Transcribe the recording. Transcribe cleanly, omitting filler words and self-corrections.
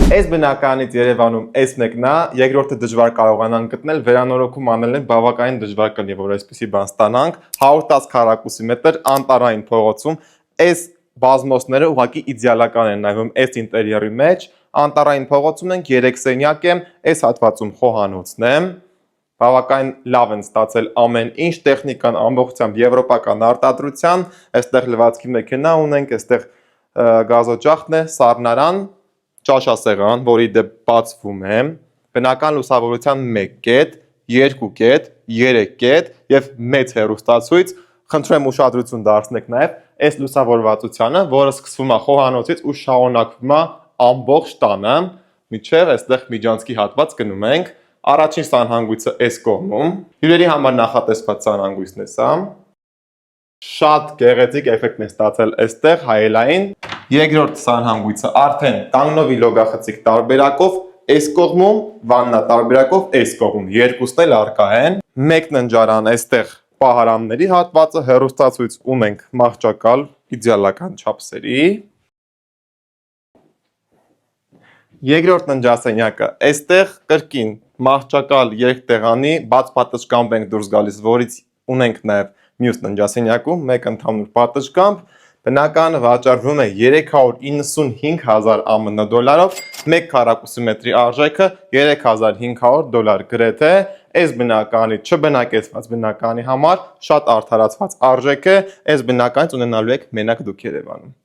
Այս բնականից Երևանում այս մեկն է, երկրորդը դժվար կարողանանք գտնել, վերանորոգում անելն բավականին դժվար կլինի, որ այսպիսի բան ստանանք, 110 քառակուսի մետր անտարային փողոցում, այս բազմոցները ուղղակի իդեալական են նայվում այս ինտերիերի մեջ, անտարային փողոցում ենք 3 սենյակ է, այս հատվածում խոհանոցն է, բավականին լավ են ստացել ամեն ինչ, տեխնիկան ամբողջությամբ եվրոպական արտադրության, այստեղ լվացքի մեքենա ունենք, այստեղ գազօջախն է, սառնարան, ճաշասեղան, որի դեպ բացվում է, բնական լուսավորության 1 կետ, 2 կետ, 3 կետ և մեծ հեռուստացույց, խնդրում եմ ուշադրություն դարձնեք նաև այս լուսավորվածությանը, որը սկսվում է խոհանոցից ու շարունակվում է ամբողջ տանը, մինչև այստեղ միջանցքի հատված գնում ենք, առաջին սանհանգույցը այս կողմում, հյուրերի համար նախատեսված սանհանգույցն է սա, շատ գեղեցիկ էֆեկտ է ստացել այստեղ հայելային, երկրորդ սանհանգույցը արդեն կանգնովի լոգախցիկ տարբերակով այս կողմում, վաննա տարբերակով այս կողմում, երկուսն էլ առկա են, մեկն ընջարան այստեղ պահարանների հատվածը, հեռուստացույց ունենք մահճակալ իդեալական չափսերի, երկրորդ ննջասենյակը այստեղ կրկին մահճակալ երկտեղանի, բաց պատշգամբ ենք դուրս գալիս, որից ունենք նաև մյուս ննջասենյակում, մեկ ընդհանուր պատշգամբ, բնականը վաճառվում է 395,000 ԱՄՆ դոլարով, 1 քառակուսի մետրի արժեքը 3500 դոլար գրեթե, այս բնականի չբնակեցված բնականի համար շատ արդարացված արժեք է, այս բնականից ունենալու եք մենակ դուք Երևանում։